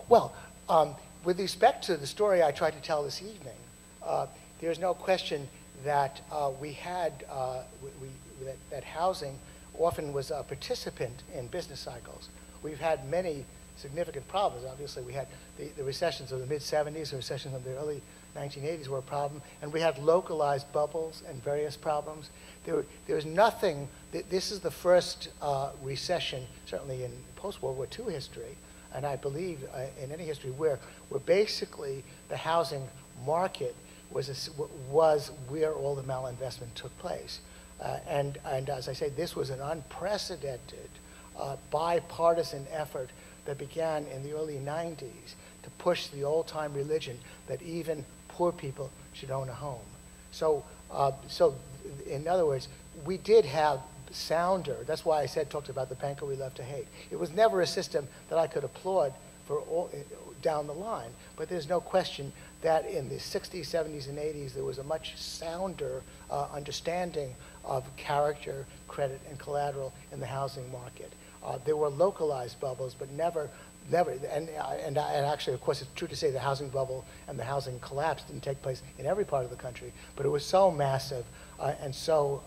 Well, with respect to the story I tried to tell this evening, there's no question that that housing often was a participant in business cycles. We've had many significant problems. Obviously, we had the recessions of the mid-'70s, the recessions of the early 1980s were a problem, and we had localized bubbles and various problems. There's nothing, this is the first recession, certainly in post-World War II history, and I believe in any history where basically the housing market was where all the malinvestment took place. And as I say, this was an unprecedented bipartisan effort that began in the early 90s to push the old-time religion that even poor people should own a home. So in other words, we did have sounder. That's why I talked about the banker we love to hate. It was never a system that I could applaud for all, down the line, but there's no question that in the 60s, 70s, and 80s, there was a much sounder understanding of character, credit, and collateral in the housing market. There were localized bubbles, but never, and actually, of course, it's true to say the housing bubble and the housing collapse didn't take place in every part of the country, but it was so massive and so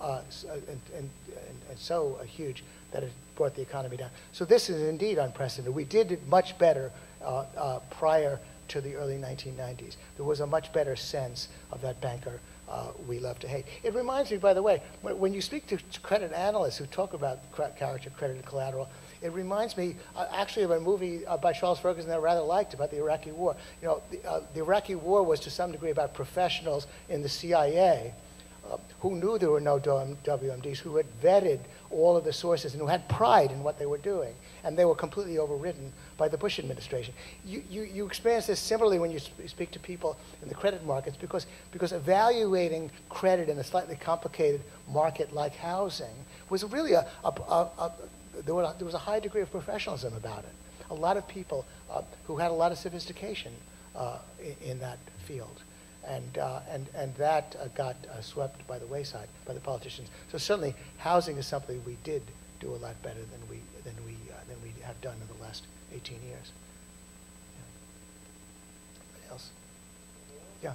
huge that it brought the economy down. So this is indeed unprecedented. We did it much better prior to the early 1990s. There was a much better sense of that banker we love to hate. It reminds me, by the way, when you speak to credit analysts who talk about character, credit, and collateral, it reminds me actually of a movie by Charles Ferguson that I rather liked about the Iraqi War. You know, the Iraqi War was to some degree about professionals in the CIA who knew there were no WMDs, who had vetted all of the sources and who had pride in what they were doing. And they were completely overridden by the Bush administration. You experience this similarly when you speak to people in the credit markets because evaluating credit in a slightly complicated market like housing was really there was a high degree of professionalism about it. A lot of people who had a lot of sophistication in that field. And that got swept by the wayside by the politicians. So certainly, housing is something we did do a lot better than we have done in the last 18 years. Yeah. Anybody else? Yeah.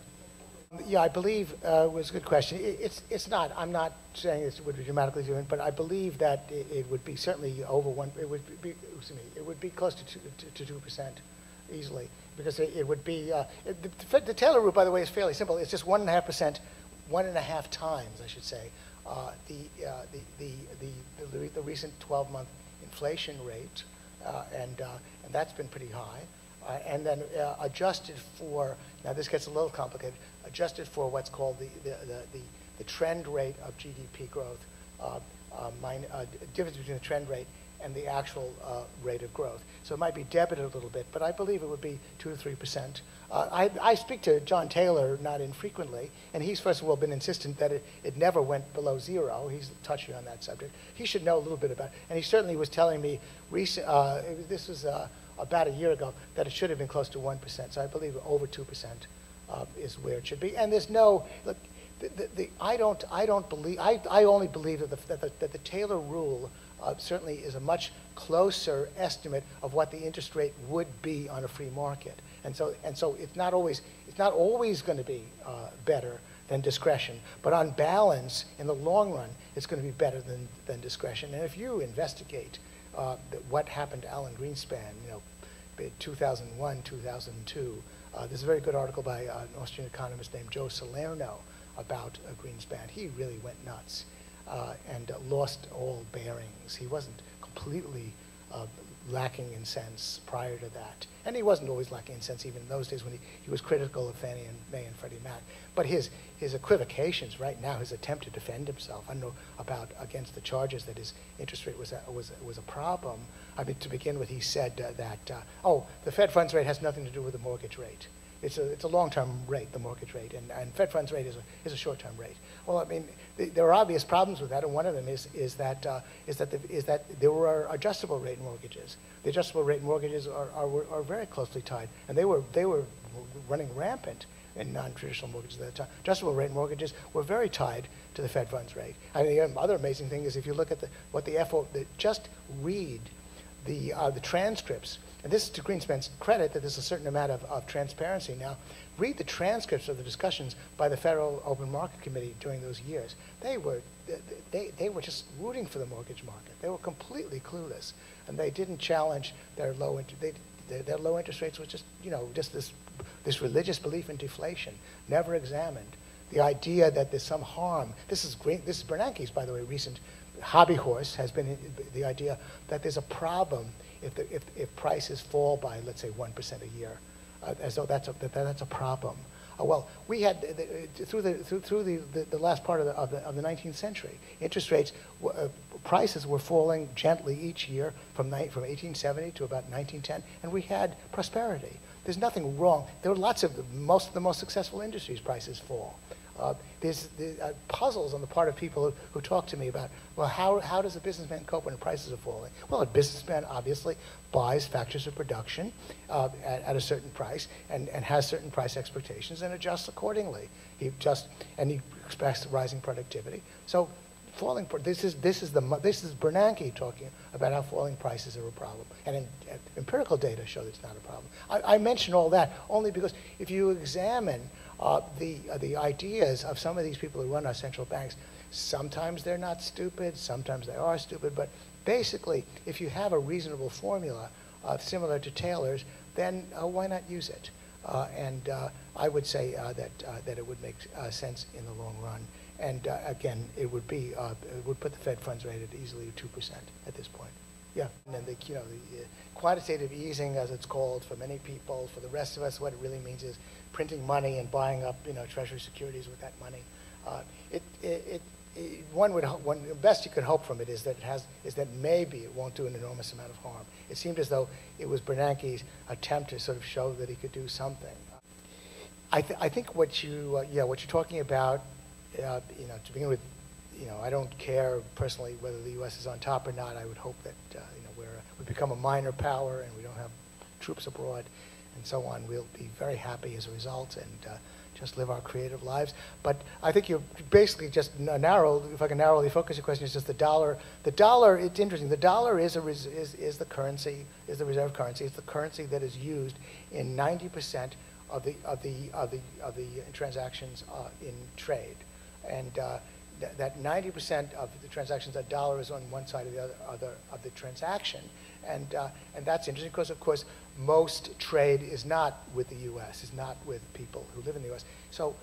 Yeah, I believe it was a good question. It's not. I'm not saying it would be dramatically different, but I believe that it would be certainly over one. It would be. Excuse me. It would be close to 2% easily. Because it would be, the Taylor rule, by the way, is fairly simple. It's just 1.5%, 1.5 times, I should say, the recent 12-month inflation rate, and that's been pretty high. And then adjusted for, now this gets a little complicated, adjusted for what's called the trend rate of GDP growth, difference between the trend rate and the actual rate of growth. So it might be debited a little bit, but I believe it would be 2 to 3%. I speak to John Taylor not infrequently, and he's first of all been insistent that it never went below 0. He's touchy on that subject. He should know a little bit about it. And he certainly was telling me, this was about a year ago, that it should have been close to 1%. So I believe over 2% is where it should be. And there's no, look, I only believe that the Taylor rule certainly is a much closer estimate of what the interest rate would be on a free market, and so it's not always going to be better than discretion, but on balance, in the long run, it's going to be better than discretion. And if you investigate what happened to Alan Greenspan, 2001, 2002, there's a very good article by an Austrian economist named Joe Salerno about Greenspan. He really went nuts. And lost all bearings. He wasn't completely lacking in sense prior to that. And he wasn't always lacking in sense even in those days when he was critical of Fannie and Mae and Freddie Mac. But his equivocations right now, his attempt to defend himself, I don't know against the charges that his interest rate was a problem. I mean, to begin with, he said that, the Fed funds rate has nothing to do with the mortgage rate. It's a long-term rate, the mortgage rate, and Fed funds rate is a short-term rate. Well, I mean, there are obvious problems with that, and one of them is that there were adjustable rate mortgages. The adjustable rate mortgages are very clotely tied, and they were running rampant in non-traditional mortgages at the time. Adjustable rate mortgages were very tied to the Fed funds rate. I mean, the other amazing thing is if you look at just read the transcripts, and this is to Greenspan's credit that there's a certain amount of transparency now. Read the transcripts of the discussions by the Federal Open Market Committee during those years. They were just rooting for the mortgage market. They were completely clueless, and they didn't challenge their low interest rates was just, just this religious belief in deflation, never examined. The idea that there's some harm. This is Bernanke's, by the way, recent hobby horse has been the idea that there's a problem if prices fall by, let's say, 1% a year, as though that's a problem. Well, we had through the last part of the 19th century, interest rates, prices were falling gently each year from 1870 to about 1910, and we had prosperity. There's nothing wrong. There are lots of most of the most successful industries prices fall. There's puzzles on the part of people who talk to me about, well, how does a businessman cope when the prices are falling? Well, a businessman obviously buys factors of production at a certain price and has certain price expectations and adjusts accordingly. He expects rising productivity. So this is Bernanke talking about how falling prices are a problem, and empirical data show it's not a problem. I mention all that only because if you examine the ideas of some of these people who run our central banks, sometimes they're not stupid, sometimes they are stupid, but basically, if you have a reasonable formula similar to Taylor's, then why not use it? And I would say that it would make sense in the long run. And again, it would put the Fed funds rate at easily 2% at this point. Yeah, and then the quantitative easing, as it's called for many people, for the rest of us, what it really means is printing money and buying up, Treasury securities with that money. The best you could hope from it is that maybe it won't do an enormous amount of harm. It seemed as though it was Bernanke's attempt to sort of show that he could do something. I think what you're talking about, to begin with, I don't care personally whether the U.S. is on top or not. I would hope that we become a minor power and we don't have troops abroad and so on. We'll be very happy as a result and just live our creative lives. But I think you basically just if I can narrowly focus your question, it's just the dollar. The dollar, it's interesting. The dollar is the currency, is the reserve currency. It's the currency that is used in 90% of the transactions in trade, and that 90% of the transactions, that dollar is on one side of the other of the transaction, and that's interesting because, of course, most trade is not with the U.S., is not with people who live in the U.S. So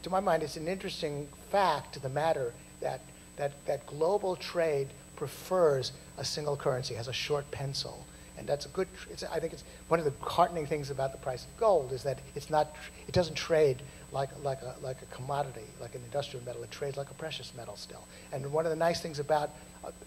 to my mind, it's an interesting fact to the matter that global trade prefers a single currency, has a short pencil. And that's I think it's one of the heartening things about the price of gold is that it doesn't trade like a commodity, like an industrial metal. It trades like a precious metal still. And one of the nice things about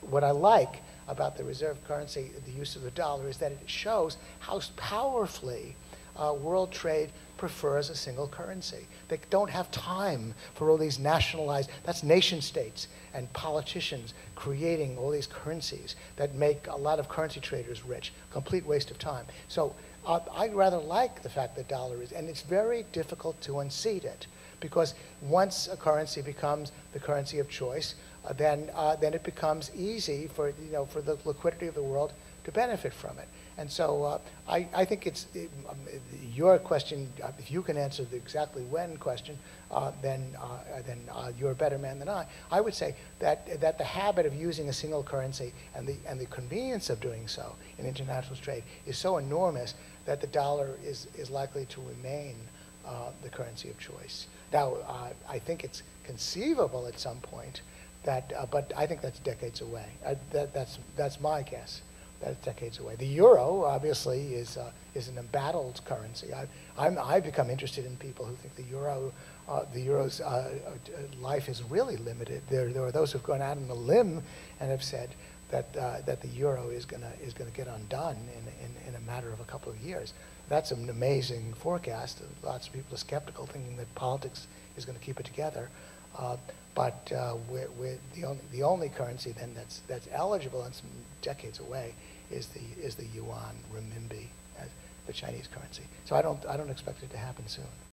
what I like about the reserve currency, the use of the dollar, is that it shows how powerfully world trade prefers a single currency. They don't have time for all these nationalized, that's nation states and politicians creating all these currencies that make a lot of currency traders rich. Complete waste of time. So I rather like the fact that dollar is, and it's very difficult to unseat it, because once a currency becomes the currency of choice, then it becomes easy for the liquidity of the world to benefit from it. And so I think your question, if you can answer the exactly when question, then you're a better man than I. I would say that the habit of using a single currency and the convenience of doing so in international trade is so enormous that the dollar is likely to remain the currency of choice. Now, I think it's conceivable at some point but I think that's decades away. That's my guess. That's decades away. The euro, obviously, is an embattled currency. I've become interested in people who think the euro's life is really limited. There are those who've gone out on a limb and have said that the euro is going to get undone in a matter of a couple of years. That's an amazing forecast. Lots of people are skeptical, thinking that politics is going to keep it together. But the only currency then that's eligible and some decades away is the yuan, renminbi, the Chinese currency. So I don't expect it to happen soon.